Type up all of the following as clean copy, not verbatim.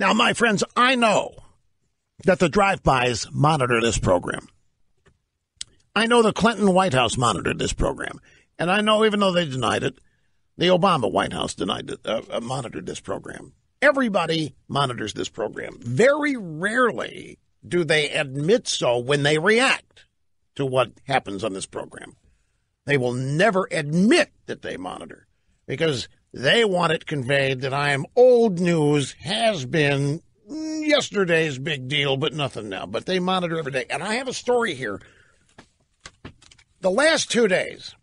Now, my friends, I know that the drive-bys monitor this program. I know the Clinton White House monitored this program. And I know, even though they denied it, the Obama White House monitored this program. Everybody monitors this program. Very rarely do they admit so when they react to what happens on this program. They will never admit that they monitor because they want it conveyed that I am old news, has been, yesterday's big deal, but nothing now. But they monitor every day. And I have a story here. The last 2 days,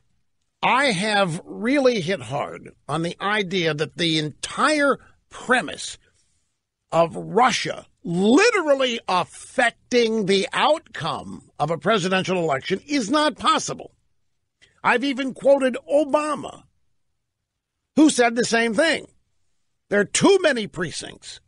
I have really hit hard on the idea that the entire premise of Russia literally affecting the outcome of a presidential election is not possible. I've even quoted Obama, who said the same thing. There are too many precincts.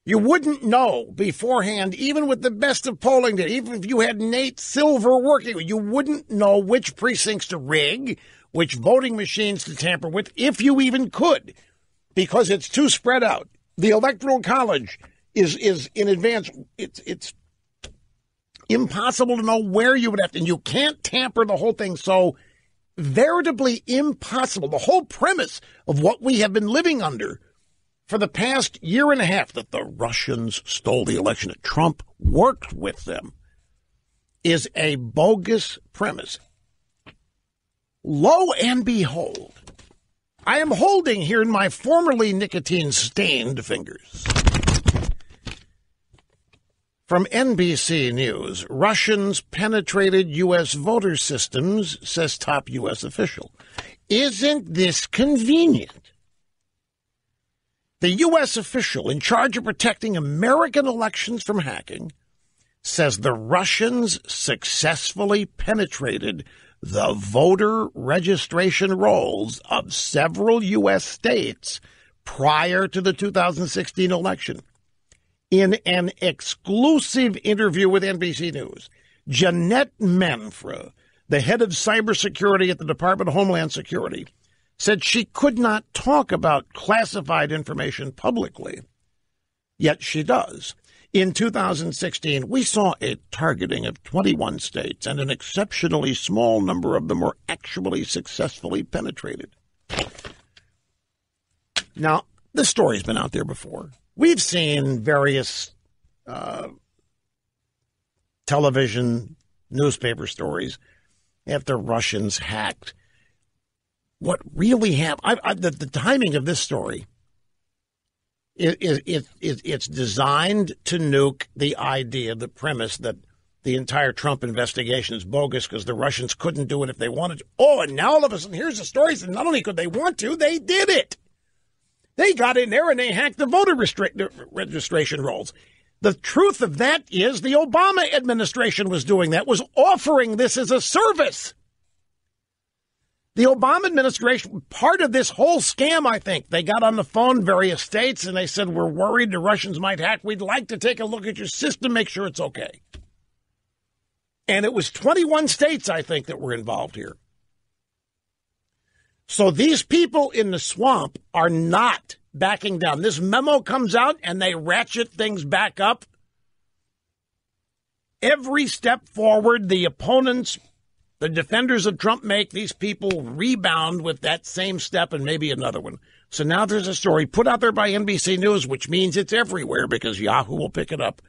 You wouldn't know beforehand, even with the best of polling data, even if you had Nate Silver working, you wouldn't know which precincts to rig, which voting machines to tamper with, if you even could, because it's too spread out. The Electoral College is in advance. It's impossible to know where you would have to, and you can't tamper the whole thing. So veritably impossible. The whole premise of what we have been living under for the past year and a half, that the Russians stole the election, that Trump worked with them, is a bogus premise. Lo and behold, I am holding here in my formerly nicotine-stained fingers, from NBC News, Russians penetrated U.S. voter systems, says top U.S. official. Isn't this convenient? The U.S. official in charge of protecting American elections from hacking says the Russians successfully penetrated the voter registration rolls of several U.S. states prior to the 2016 election. In an exclusive interview with NBC News, Jeanette Manfra, the head of cybersecurity at the Department of Homeland Security, said she could not talk about classified information publicly, yet she does. In 2016, we saw a targeting of 21 states, and an exceptionally small number of them were actually successfully penetrated. Now, this story's been out there before. We've seen various television, newspaper stories after Russians hacked. What really happened, the timing of this story, it's designed to nuke the idea, the premise that the entire Trump investigation is bogus because the Russians couldn't do it if they wanted to. Oh, and now all of a sudden, here's the story. And not only could they want to, they did it. They got in there and they hacked the voter registration rolls. The truth of that is the Obama administration was doing that, was offering this as a service. The Obama administration, part of this whole scam, I think, they got on the phone, various states, and they said, we're worried the Russians might hack. We'd like to take a look at your system, make sure it's okay. And it was 21 states, I think, that were involved here. So these people in the swamp are not backing down. This memo comes out and they ratchet things back up. Every step forward, the opponents, the defenders of Trump make, these people rebound with that same step and maybe another one. So now there's a story put out there by NBC News, which means it's everywhere because Yahoo will pick it up.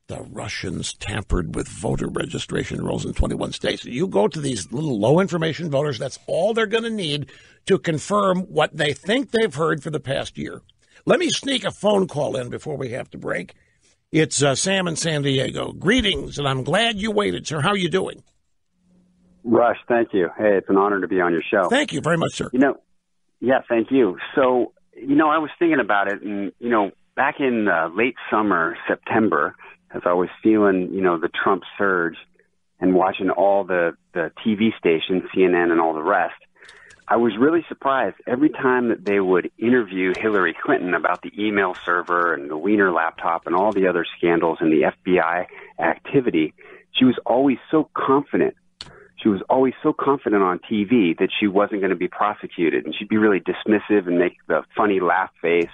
The Russians tampered with voter registration rolls in 21 states. You go to these little low-information voters, that's all they're going to need to confirm what they think they've heard for the past year. Let me sneak a phone call in before we have to break. It's Sam in San Diego. Greetings, and I'm glad you waited, sir. How are you doing? Rush, thank you. Hey, it's an honor to be on your show. Thank you very much, sir. Yeah, thank you. So, I was thinking about it, and, back in late summer, September, as I was feeling, the Trump surge and watching all the TV stations, CNN and all the rest, I was really surprised every time that they would interview Hillary Clinton about the email server and the Wiener laptop and all the other scandals and the FBI activity. She was always so confident. She was always so confident on TV that she wasn't going to be prosecuted, and she'd be really dismissive and make the funny laugh face.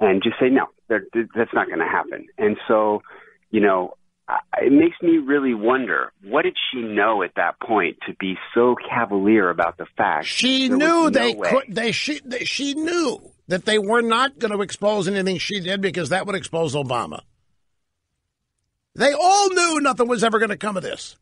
and just say, no, that's not going to happen. And so, it makes me really wonder, what did she know at that point to be so cavalier about the fact? She knew she knew that they were not going to expose anything she did because that would expose Obama. They all knew nothing was ever going to come of this.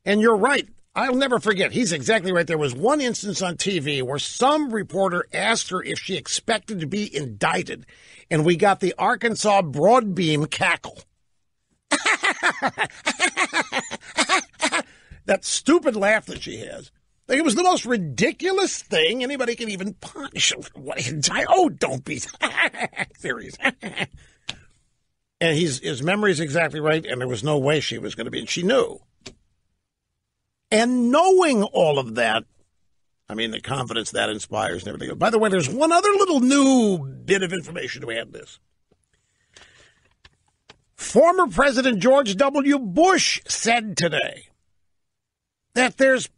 And you're right. I'll never forget. He's exactly right. There was one instance on TV where some reporter asked her if she expected to be indicted, and we got the Arkansas Broadbeam cackle. That stupid laugh that she has. Like, it was the most ridiculous thing anybody can even punish. Oh, don't be serious. And his memory is exactly right, and there was no way she was going to be. And she knew. And knowing all of that, I mean, the confidence that inspires and everything. By the way, there's one other little new bit of information to add this. Former President George W. Bush said today that there's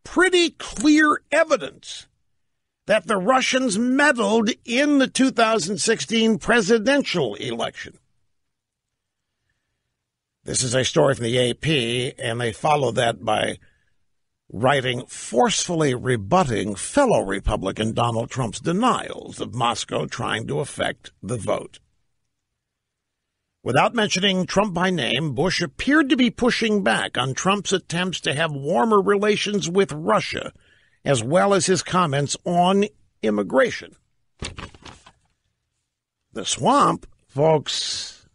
pretty clear evidence that the Russians meddled in the 2016 presidential election. This is a story from the AP, and they follow that by writing forcefully rebutting fellow Republican Donald Trump's denials of Moscow trying to affect the vote. Without mentioning Trump by name, Bush appeared to be pushing back on Trump's attempts to have warmer relations with Russia, as well as his comments on immigration. The swamp, folks,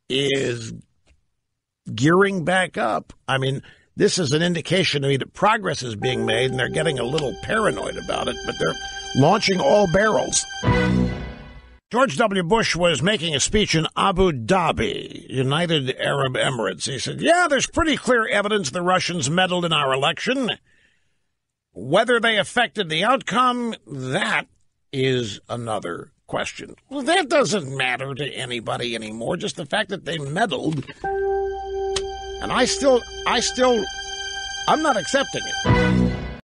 is gearing back up. I mean, this is an indication to me that progress is being made, and they're getting a little paranoid about it, but they're launching all barrels. George W. Bush was making a speech in Abu Dhabi, United Arab Emirates. He said, yeah, there's pretty clear evidence the Russians meddled in our election. Whether they affected the outcome, that is another question. Well, that doesn't matter to anybody anymore, just the fact that they meddled. And I'm not accepting it.